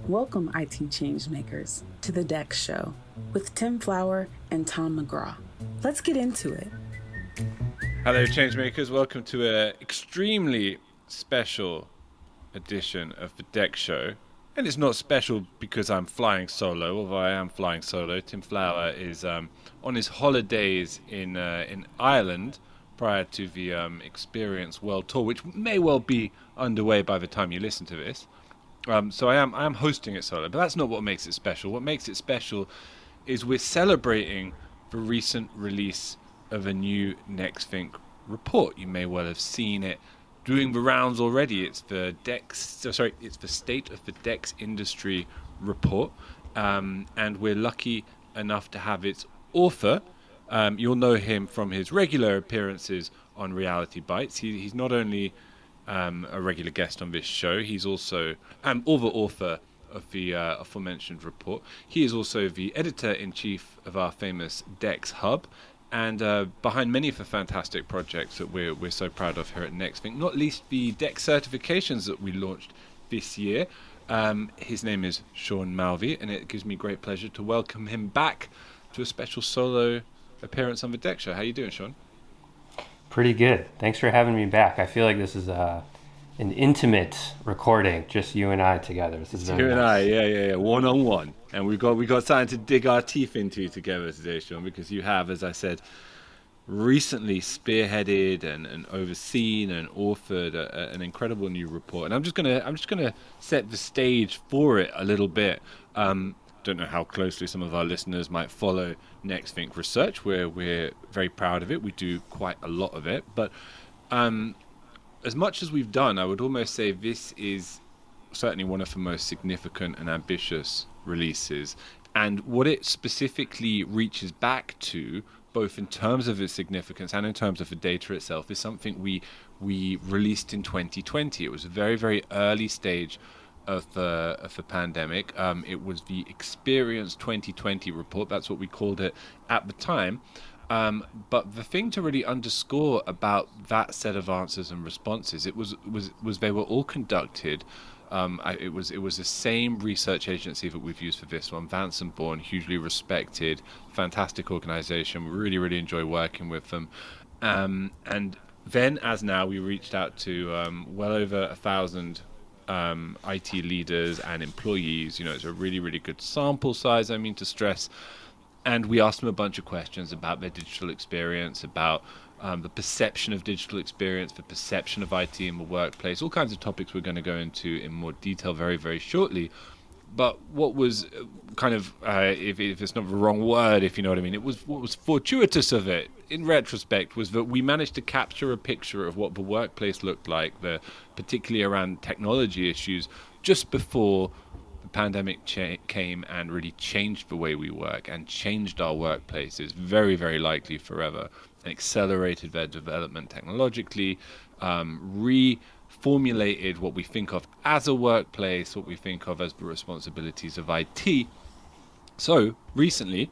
Welcome, IT changemakers, to the DEX Show with Tim Flower and Tom McGraw. Let's get into it. Hello, changemakers. Welcome to an extremely special edition of the DEX Show. And it's not special because I'm flying solo, although I am flying solo. Tim Flower is on his holidays in Ireland prior to the Experience World Tour, which may well be underway by the time you listen to this. So I am hosting it solo, but that's not what makes it special. What makes it special is we're celebrating the recent release of a new Nexthink report. You may well have seen it doing the rounds already. It's the State of the DEX Industry Report, and we're lucky enough to have its author. You'll know him from his regular appearances on Reality Bytes. He's not only a regular guest on this show, he's also the author of the aforementioned report. He is also the editor-in-chief of our famous DEX Hub, and behind many of the fantastic projects that we're so proud of here at Nexthink, not least the DEX certifications that we launched this year. His name is Sean Malvey, and it gives me great pleasure to welcome him back to a special solo appearance on the DEX Show. How you doing, Sean? Pretty good. Thanks for having me back. I feel like this is an intimate recording, just you and I together. This is very nice. Yeah, one-on-one. And we got something to dig our teeth into together today, Sean, because you have, as I said, recently spearheaded and overseen and authored an incredible new report. And I'm just gonna set the stage for it a little bit. Don't know how closely some of our listeners might follow Nexthink research. We're very proud of it. We do quite a lot of it, but as much as we've done, I would almost say this is certainly one of the most significant and ambitious releases. And what it specifically reaches back to, both in terms of its significance and in terms of the data itself, is something we released in 2020. It was a very, very early stage of the pandemic. It was the Experience 2020 report. That's what we called it at the time. But the thing to really underscore about that set of answers and responses, it was they were all conducted. It was the same research agency that we've used for this one, Vanson Bourne, hugely respected, fantastic organization. We really, really enjoy working with them. And then, as now, we reached out to well over 1,000 IT leaders and employees. You know, it's a really, really good sample size, I mean to stress. And we asked them a bunch of questions about their digital experience, about the perception of digital experience, the perception of IT in the workplace, all kinds of topics we're going to go into in more detail very, very shortly. But what was kind of, if it's not the wrong word, if you know what I mean, what was fortuitous of it, in retrospect, was that we managed to capture a picture of what the workplace looked like, particularly around technology issues, just before the pandemic came and really changed the way we work and changed our workplaces, very, very likely forever, and accelerated their development technologically, reformulated what we think of as a workplace, what we think of as the responsibilities of IT. So recently,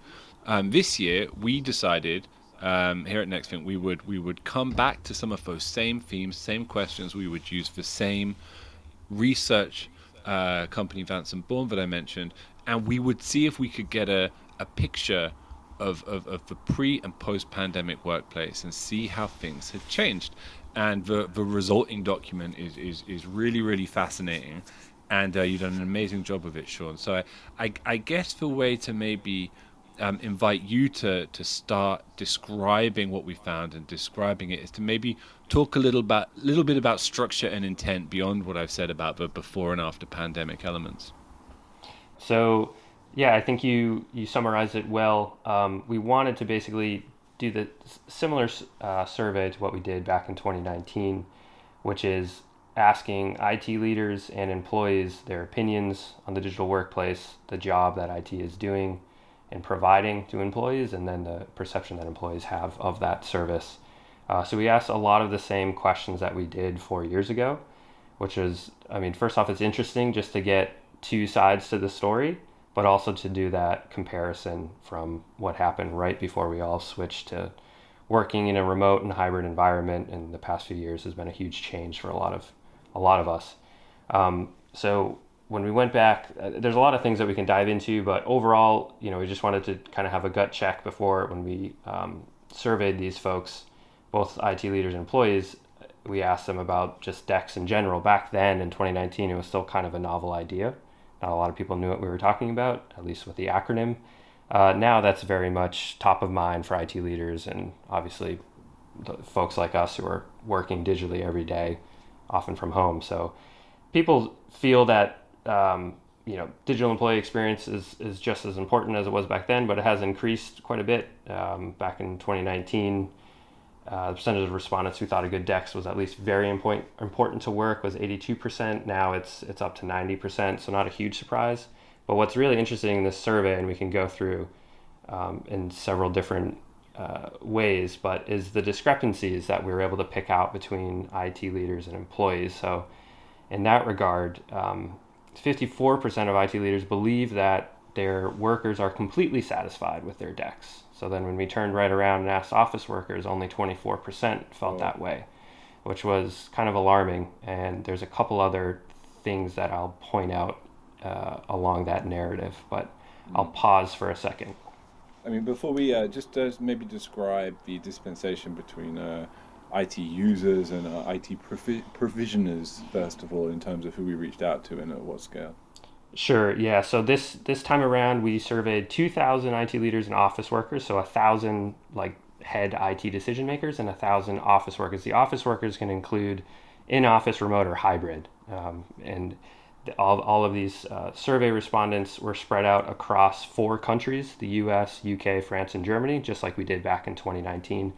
this year, we decided here at Nexthink we would come back to some of those same themes, same questions. We would use the same research company, Vanson Bourne, that I mentioned, and we would see if we could get a picture of the pre and post pandemic workplace and see how things had changed. And the resulting document is really, really fascinating, and you've done an amazing job of it, Sean. So I guess the way to maybe invite you to start describing what we found and describing it is to maybe talk a little bit about structure and intent beyond what I've said about the before and after pandemic elements. So, yeah, I think you summarized it well. We wanted to basically do the similar survey to what we did back in 2019, which is asking IT leaders and employees their opinions on the digital workplace, the job that IT is doing and providing to employees, and then the perception that employees have of that service. So we asked a lot of the same questions that we did 4 years ago, which is, I mean, first off, it's interesting just to get two sides to the story, but also to do that comparison from what happened right before we all switched to working in a remote and hybrid environment in the past few years has been a huge change for a lot of us. So when we went back, there's a lot of things that we can dive into, but overall, we just wanted to kind of have a gut check before when we surveyed these folks, both IT leaders and employees. We asked them about just DEX in general. Back then in 2019, it was still kind of a novel idea. Not a lot of people knew what we were talking about, at least with the acronym. Now that's very much top of mind for IT leaders and obviously the folks like us who are working digitally every day, often from home. So people feel that digital employee experience is just as important as it was back then, but it has increased quite a bit. Back in 2019, the percentage of respondents who thought a good DEX was at least very important to work was 82%. Now it's up to 90%, so not a huge surprise. But what's really interesting in this survey, and we can go through in several different ways, but is the discrepancies that we were able to pick out between IT leaders and employees. So in that regard, 54% of IT leaders believe that their workers are completely satisfied with their DEX. So then when we turned right around and asked office workers, only 24% felt that way, which was kind of alarming. And there's a couple other things that I'll point out along that narrative, but I'll pause for a second. I mean, before we just maybe describe the dispensation between IT users and IT provisioners, first of all, in terms of who we reached out to and at what scale. Sure, yeah. So this time around, we surveyed 2,000 IT leaders and office workers, so 1,000 head IT decision makers and 1,000 office workers. The office workers can include in-office, remote, or hybrid. And all of these survey respondents were spread out across 4 countries, the US, UK, France, and Germany, just like we did back in 2019.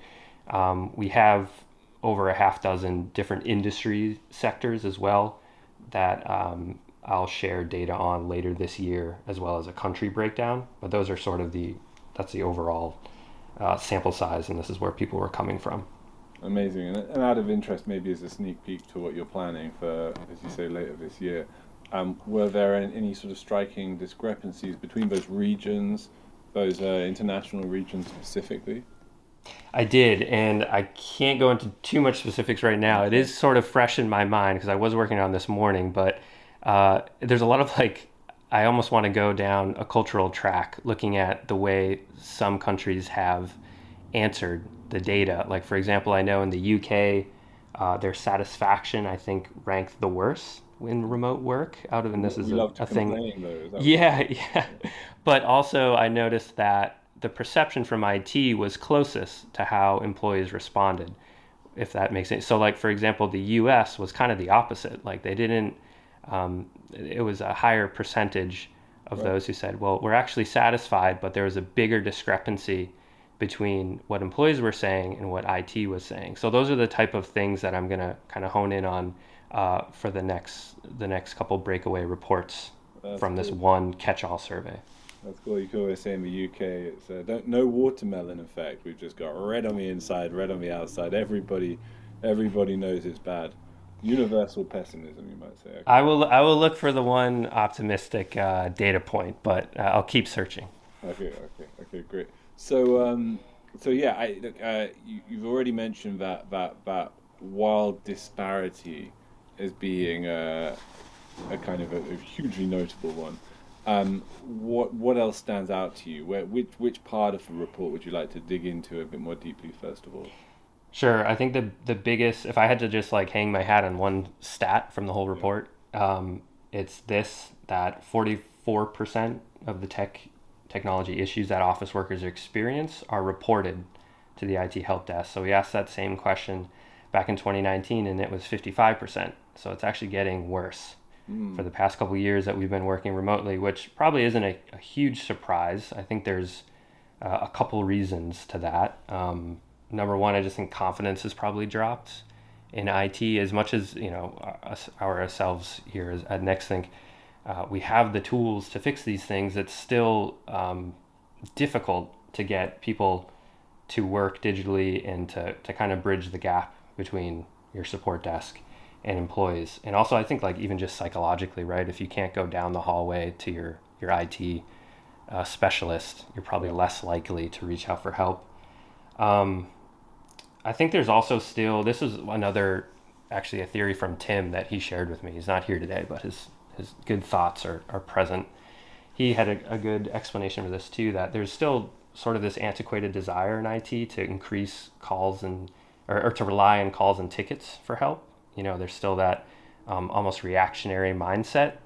We have over a half dozen different industry sectors as well that I'll share data on later this year, as well as a country breakdown. But those are sort of that's the overall sample size, and this is where people were coming from. Amazing. And out of interest, maybe as a sneak peek to what you're planning for, as you say, later this year, were there any sort of striking discrepancies between those regions, those international regions specifically? I did, and I can't go into too much specifics right now. It is sort of fresh in my mind because I was working on this morning, but there's a lot of I almost want to go down a cultural track looking at the way some countries have answered the data. Like, for example, I know in the UK, their satisfaction, I think, ranked the worst in remote work and this is a thing. Yeah. But also I noticed that the perception from IT was closest to how employees responded, if that makes sense. So for example, the US was kind of the opposite. They didn't, it was a higher percentage of those who said, well, we're actually satisfied, but there was a bigger discrepancy between what employees were saying and what IT was saying. So those are the type of things that I'm going to kind of hone in on for the next couple breakaway reports from this one catch-all survey. That's cool. You can always say in the UK, it's no watermelon effect. We've just got red on the inside, red on the outside. Everybody knows it's bad. Universal pessimism, you might say. Okay. I will look for the one optimistic data point, but I'll keep searching. Okay, great. So yeah, you've already mentioned that wild disparity as being a kind of a hugely notable one. What else stands out to you? Which part of the report would you like to dig into a bit more deeply, first of all? Sure. I think the biggest, if I had to just hang my hat on one stat from the whole report, it's that 44% of the technology issues that office workers experience are reported to the IT help desk. So we asked that same question back in 2019, and it was 55%. So it's actually getting worse for the past couple of years that we've been working remotely, which probably isn't a huge surprise. I think there's a couple reasons to that. Number one, I just think confidence has probably dropped in IT as much as, ourselves here at Nexthink. We have the tools to fix these things. It's still difficult to get people to work digitally and to kind of bridge the gap between your support desk and employees. And also I think even just psychologically, right? If you can't go down the hallway to your IT specialist, you're probably less likely to reach out for help. I think there's also still, this is another, actually a theory from Tim that he shared with me. He's not here today, but his his good thoughts are present. He had a good explanation for this too, that there's still sort of this antiquated desire in IT to increase calls or to rely on calls and tickets for help. There's still that almost reactionary mindset,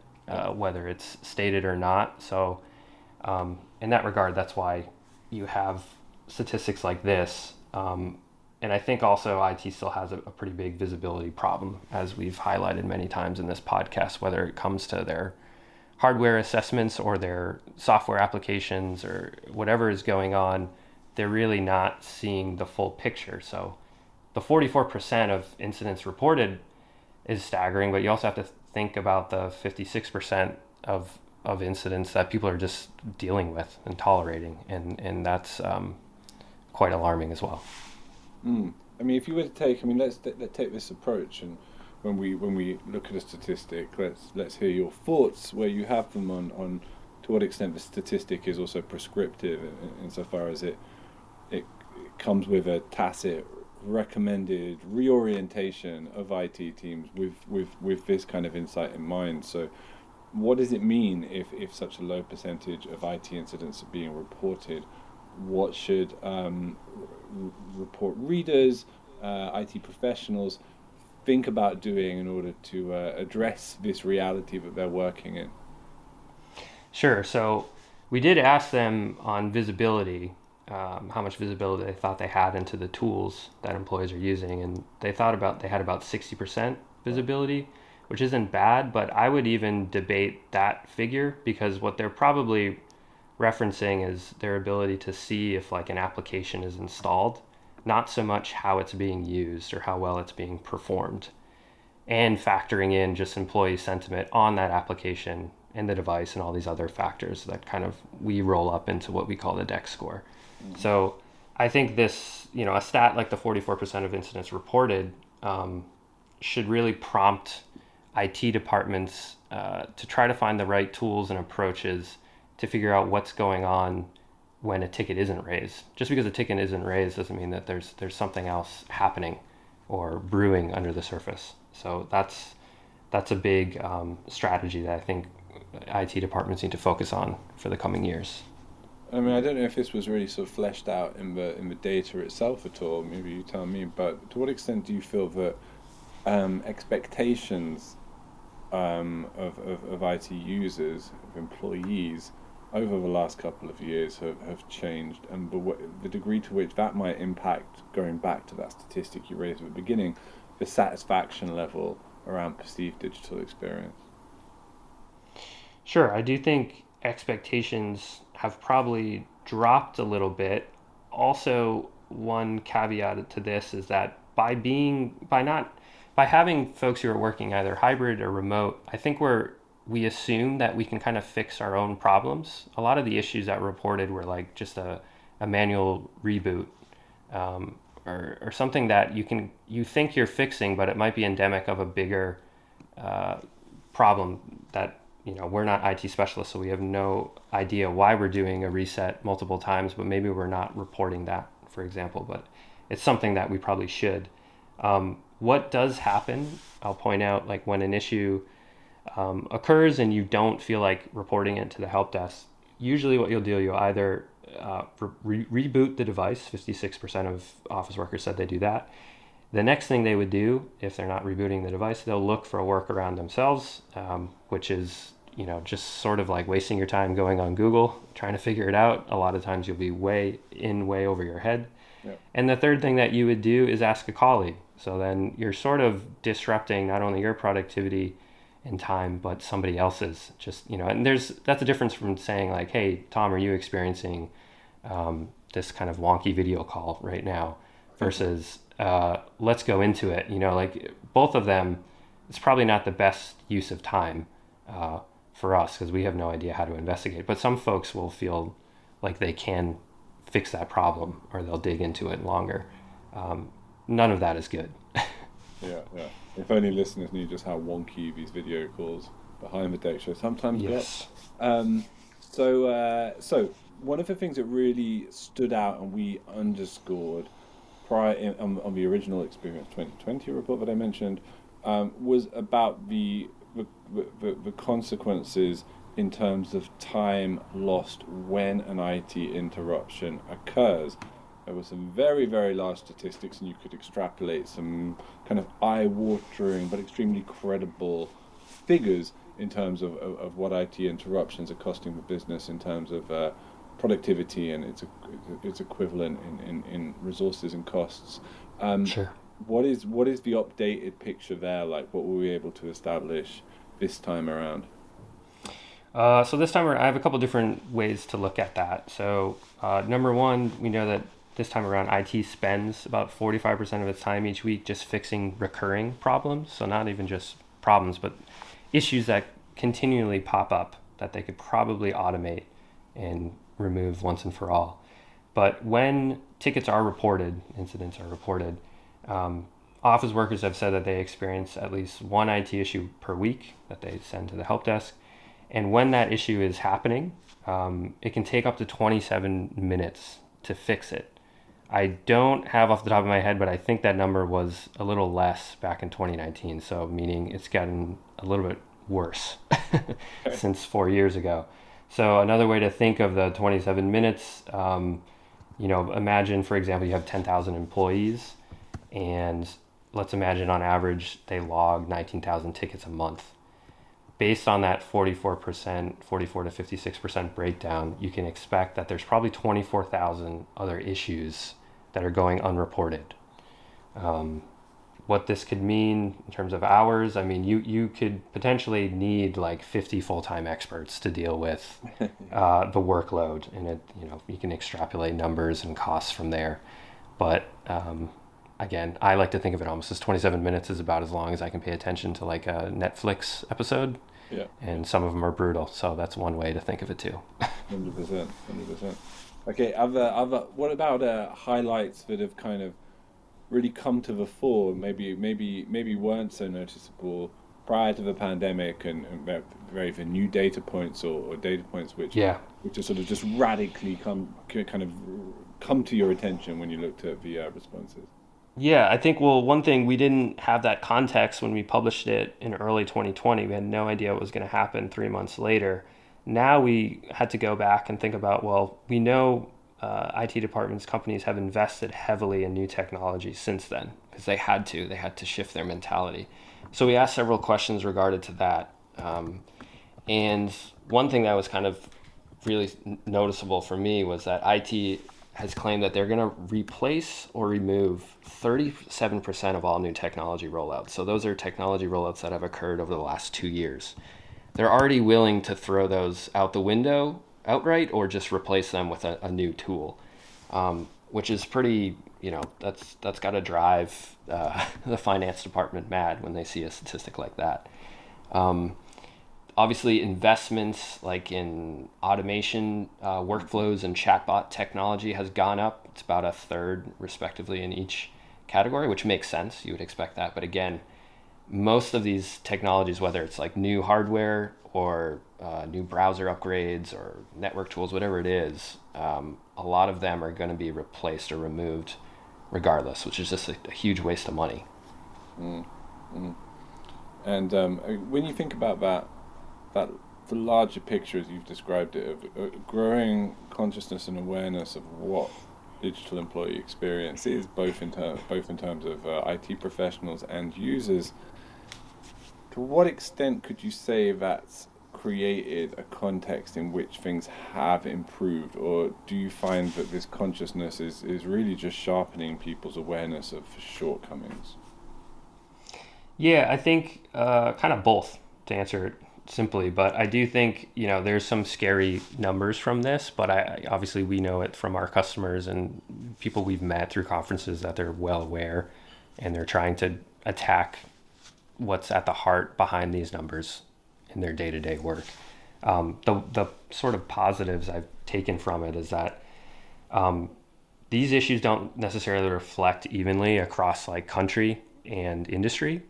whether it's stated or not. So in that regard, that's why you have statistics like this. And I think also IT still has a pretty big visibility problem, as we've highlighted many times in this podcast, whether it comes to their hardware assessments or their software applications or whatever is going on. They're really not seeing the full picture. So the 44% of incidents reported is staggering, but you also have to think about the 56% of incidents that people are just dealing with and tolerating, and that's quite alarming as well. I mean, if you were to take, let's take this approach, and when we look at a statistic, let's hear your thoughts where you have them on to what extent the statistic is also prescriptive insofar as it comes with a tacit recommended reorientation of IT teams with this kind of insight in mind. So what does it mean if such a low percentage of IT incidents are being reported? What should report readers, IT professionals think about doing in order to address this reality that they're working in? Sure. So we did ask them on visibility, how much visibility they thought they had into the tools that employees are using, and they had about 60% visibility, which isn't bad, but I would even debate that figure, because what they're probably referencing is their ability to see if like an application is installed, not so much how it's being used or how well it's being performed, and factoring in just employee sentiment on that application and the device and all these other factors that kind of we roll up into what we call the DEX score. Mm-hmm. So I think this, a stat like the 44% of incidents reported should really prompt IT departments to try to find the right tools and approaches to figure out what's going on when a ticket isn't raised. Just because a ticket isn't raised doesn't mean that there's something else happening or brewing under the surface. So that's a big strategy that I think IT departments need to focus on for the coming years. I don't know if this was really sort of fleshed out in the data itself at all. Maybe you tell me. But to what extent do you feel that expectations of IT users, of employees, over the last couple of years have changed, and the degree to which that might impact, going back to that statistic you raised at the beginning, the satisfaction level around perceived digital experience? Sure, I do think expectations have probably dropped a little bit. Also, one caveat to this is that by having folks who are working either hybrid or remote, I think we assume that we can kind of fix our own problems. A lot of the issues that were reported were like just a manual reboot, or something that you think you're fixing, but it might be endemic of a bigger problem that, we're not IT specialists, so we have no idea why we're doing a reset multiple times, but maybe we're not reporting that, for example, but it's something that we probably should. What does happen, I'll point out, like when an issue occurs and you don't feel like reporting it to the help desk, usually what you'll do, you'll either reboot the device. 56% of office workers said they do that. The next thing they would do, if they're not rebooting the device, they'll look for a workaround themselves, which is, just sort of like wasting your time going on Google, trying to figure it out. A lot of times you'll be way over your head. Yep. And the third thing that you would do is ask a colleague. So then you're sort of disrupting not only your productivity and time, but somebody else's. Just, and that's a difference from saying like, hey, Tom, are you experiencing this kind of wonky video call right now, versus let's go into it. Like both of them, it's probably not the best use of time for us, because we have no idea how to investigate. But some folks will feel like they can fix that problem, or they'll dig into it longer. None of that is good. Yeah. If only listeners knew just how wonky these video calls behind the DEX show sometimes yes. get. So one of the things that really stood out and we underscored on the original Experience 2020 report that I mentioned was about the the consequences in terms of time lost when an IT interruption occurs. There were some very, very large statistics, and you could extrapolate some kind of eye-watering but extremely credible figures in terms of what IT interruptions are costing the business in terms of productivity and its equivalent in resources and costs. Sure. What is the updated picture there? Like, what were we able to establish this time around? So this time around, I have a couple different ways to look at that. So number one, we know that this time around, IT spends about 45% of its time each week just fixing recurring problems. So not even just problems, but issues that continually pop up that they could probably automate and remove once and for all. But when tickets are reported, incidents are reported, office workers have said that they experience at least one IT issue per week that they send to the help desk. And when that issue is happening, it can take up to 27 minutes to fix it. I don't have off the top of my head, but I think that number was a little less back in 2019. So meaning it's gotten a little bit worse since 4 years ago. So another way to think of the 27 minutes, imagine, for example, you have 10,000 employees, and let's imagine on average they log 19,000 tickets a month. Based on that 44 to 56% breakdown, you can expect that there's probably 24,000 other issues that are going unreported. What this could mean in terms of hours, I mean, you could potentially need like 50 full-time experts to deal with the workload, and you can extrapolate numbers and costs from there. But again, I like to think of it almost as 27 minutes is about as long as I can pay attention to like a Netflix episode. Yeah. And some of them are brutal, so that's one way to think of it too. 100%. Okay, what about highlights that have kind of really come to the fore, maybe weren't so noticeable prior to the pandemic, and very the new data points or data points which are sort of just radically come to your attention when you looked at the responses? Yeah, I think, well, one thing, we didn't have that context when we published it in early 2020. We had no idea what was going to happen 3 months later. Now we had to go back and think about, well, we know IT departments, companies have invested heavily in new technology since then because they had to shift their mentality. So we asked several questions regarded to that. And one thing that was kind of really noticeable for me was that IT has claimed that they're going to replace or remove 37% of all new technology rollouts. So those are technology rollouts that have occurred over the last 2 years. They're already willing to throw those out the window outright or just replace them with a new tool, which is pretty, that's got to drive the finance department mad when they see a statistic like that. Obviously, investments like in automation, workflows, and chatbot technology has gone up. It's about a third, respectively, in each category, which makes sense. You would expect that. But again, most of these technologies, whether it's like new hardware or new browser upgrades or network tools, whatever it is, a lot of them are going to be replaced or removed regardless, which is just a huge waste of money. And when you think about that the larger picture, as you've described it, of growing consciousness and awareness of what digital employee experience is, both in terms of IT professionals and users, to what extent could you say that's created a context in which things have improved, or do you find that this consciousness is really just sharpening people's awareness of shortcomings? Yeah, I think kind of both, to answer it simply, but I do think there's some scary numbers from this, but obviously we know it from our customers and people we've met through conferences that they're well aware, and they're trying to attack what's at the heart behind these numbers in their day-to-day work. The sort of positives I've taken from it is that these issues don't necessarily reflect evenly across like country and industry,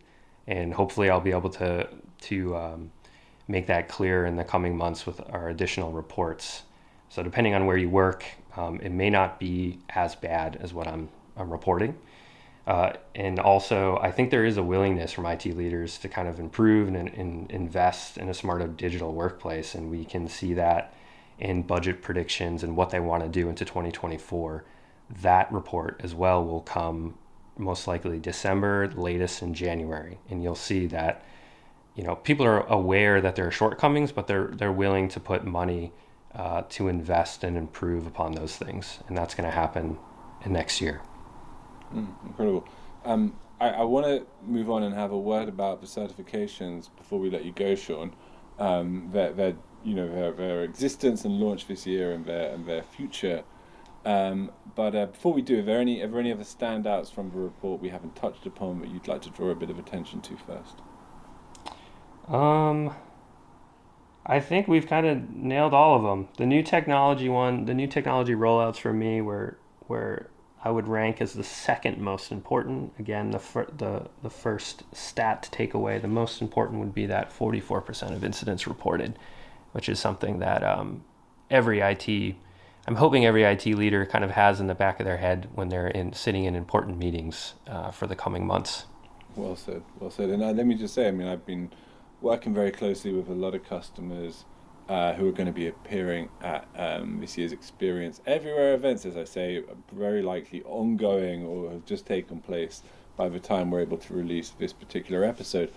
and hopefully I'll be able to make that clear in the coming months with our additional reports. So depending on where you work, it may not be as bad as what I'm reporting. And also, I think there is a willingness from IT leaders to kind of improve and invest in a smarter digital workplace. And we can see that in budget predictions and what they want to do into 2024. That report as well will come most likely December, latest in January. And you'll see that, people are aware that there are shortcomings, but they're willing to put money to invest and improve upon those things. And that's going to happen next year. Incredible. I want to move on and have a word about the certifications before we let you go, Sean. Their existence and launch this year and their future. But before we do, are there any other standouts from the report we haven't touched upon that you'd like to draw a bit of attention to first? I think we've kind of nailed all of them. The new technology rollouts for me were I would rank as the second most important. Again, the first stat to take away, the most important would be that 44% of incidents reported, which is something that I'm hoping every IT leader kind of has in the back of their head when they're sitting in important meetings for the coming months. Well said. And let me just say, I've been working very closely with a lot of customers who are going to be appearing at this year's Experience Everywhere events, as I say, very likely ongoing or have just taken place by the time we're able to release this particular episode.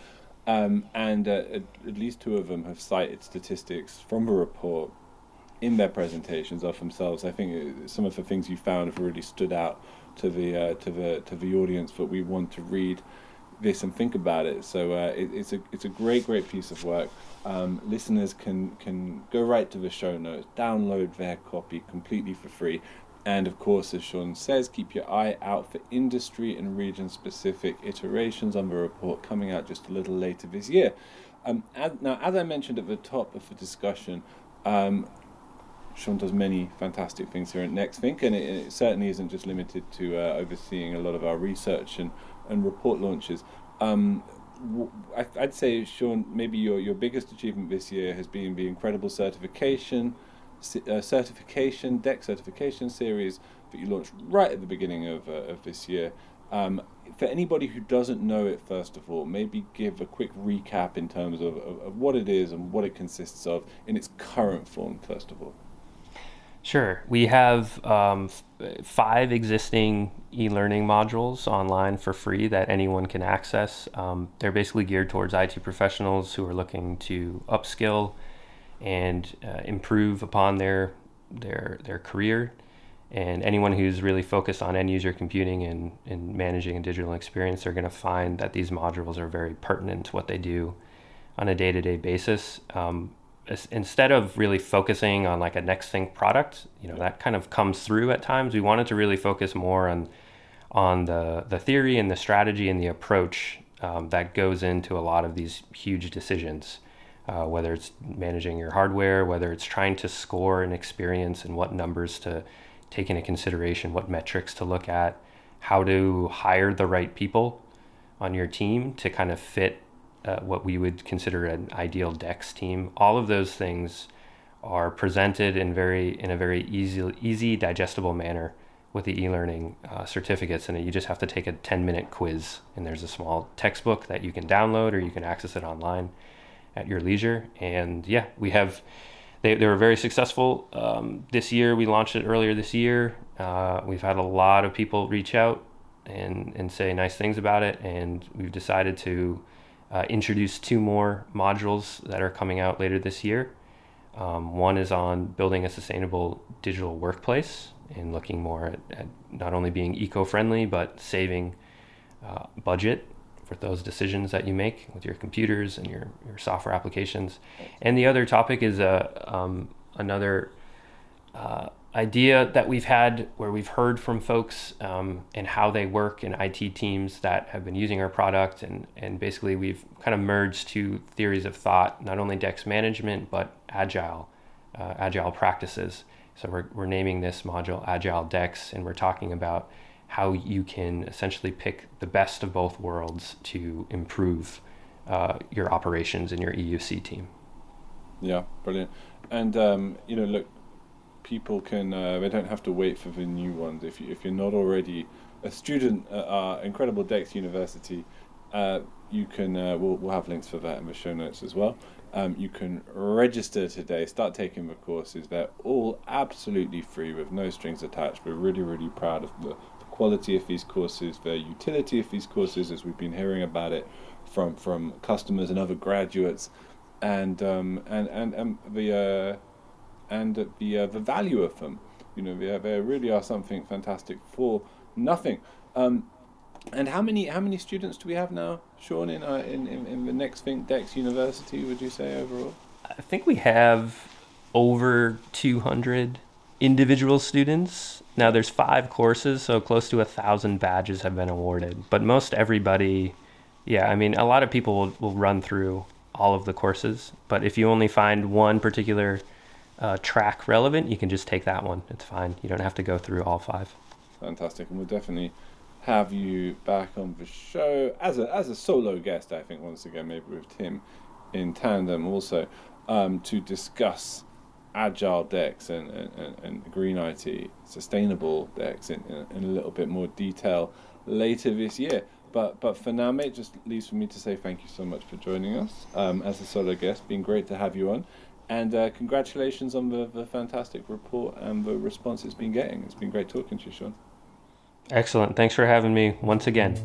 And at least two of them have cited statistics from the report in their presentations of themselves. I think some of the things you found have really stood out to the audience that we want to read this and think about it. So it's a great piece of work. Listeners can go right to the show notes, download their copy completely for free, and of course, as Sean says, keep your eye out for industry and region specific iterations on the report coming out just a little later this year. Now, as I mentioned at the top of the discussion, Sean does many fantastic things here at Nexthink, and it certainly isn't just limited to overseeing a lot of our research and report launches. I'd say, Sean, maybe your biggest achievement this year has been the incredible certification DEX certification series that you launched right at the beginning of this year. For anybody who doesn't know it, first of all, maybe give a quick recap in terms of what it is and what it consists of in its current form, first of all. Sure. We have 5 existing e-learning modules online for free that anyone can access. They're basically geared towards IT professionals who are looking to upskill and improve upon their career. And anyone who's really focused on end-user computing and managing a digital experience, they're going to find that these modules are very pertinent to what they do on a day-to-day basis. Instead of really focusing on like a Nexthink product, that kind of comes through at times. We wanted to really focus more on the theory and the strategy and the approach that goes into a lot of these huge decisions, whether it's managing your hardware, whether it's trying to score an experience and what numbers to take into consideration, what metrics to look at, how to hire the right people on your team to kind of fit what we would consider an ideal DEX team. All of those things are presented in a very easy digestible manner with the e-learning certificates, and you just have to take a 10-minute quiz, and there's a small textbook that you can download or you can access it online at your leisure. And yeah, they were very successful this year. We launched it earlier this year. We've had a lot of people reach out and say nice things about it, and we've decided to introduce 2 more modules that are coming out later this year. One is on building a sustainable digital workplace and looking more at not only being eco-friendly, but saving budget for those decisions that you make with your computers and your software applications. And the other topic is another idea that we've had where we've heard from folks and how they work in IT teams that have been using our product, and basically we've kind of merged 2 theories of thought, not only DEX management but agile practices. So we're naming this module Agile DEX, and we're talking about how you can essentially pick the best of both worlds to improve your operations in your EUC team. Yeah, brilliant. And look, people can they don't have to wait for the new ones. If you're not already a student at our incredible DEX University, you can we'll have links for that in the show notes as well. You can register today, start taking the courses. They're all absolutely free with no strings attached. We're really, really proud of the quality of these courses, the utility of these courses, as we've been hearing about it from customers and other graduates, and the value of them. They really are something fantastic for nothing. And how many students do we have now, Sean, in the Nexthink DEX University, would you say, overall? I think we have over 200 individual students. Now there's 5 courses, so close to 1,000 badges have been awarded. But most everybody, a lot of people will run through all of the courses. But if you only find one particular track relevant, you can just take that one. It's fine. You don't have to go through all 5. Fantastic. And we'll definitely have you back on the show as a solo guest, I think, once again, maybe with Tim in tandem also, to discuss agile DEX and green IT, sustainable DEX in a little bit more detail later this year. But for now, mate, just leaves for me to say thank you so much for joining us as a solo guest. Been great to have you on. And congratulations on the fantastic report and the response it's been getting. It's been great talking to you, Sean. Excellent. Thanks for having me once again.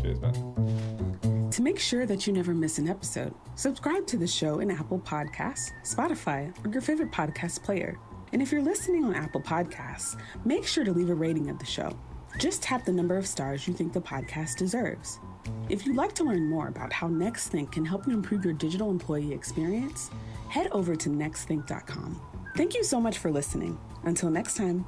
Cheers, man. To make sure that you never miss an episode, subscribe to the show in Apple Podcasts, Spotify, or your favorite podcast player. And if you're listening on Apple Podcasts, make sure to leave a rating of the show. Just tap the number of stars you think the podcast deserves. If you'd like to learn more about how Nexthink can help you improve your digital employee experience, head over to nexthink.com. Thank you so much for listening. Until next time.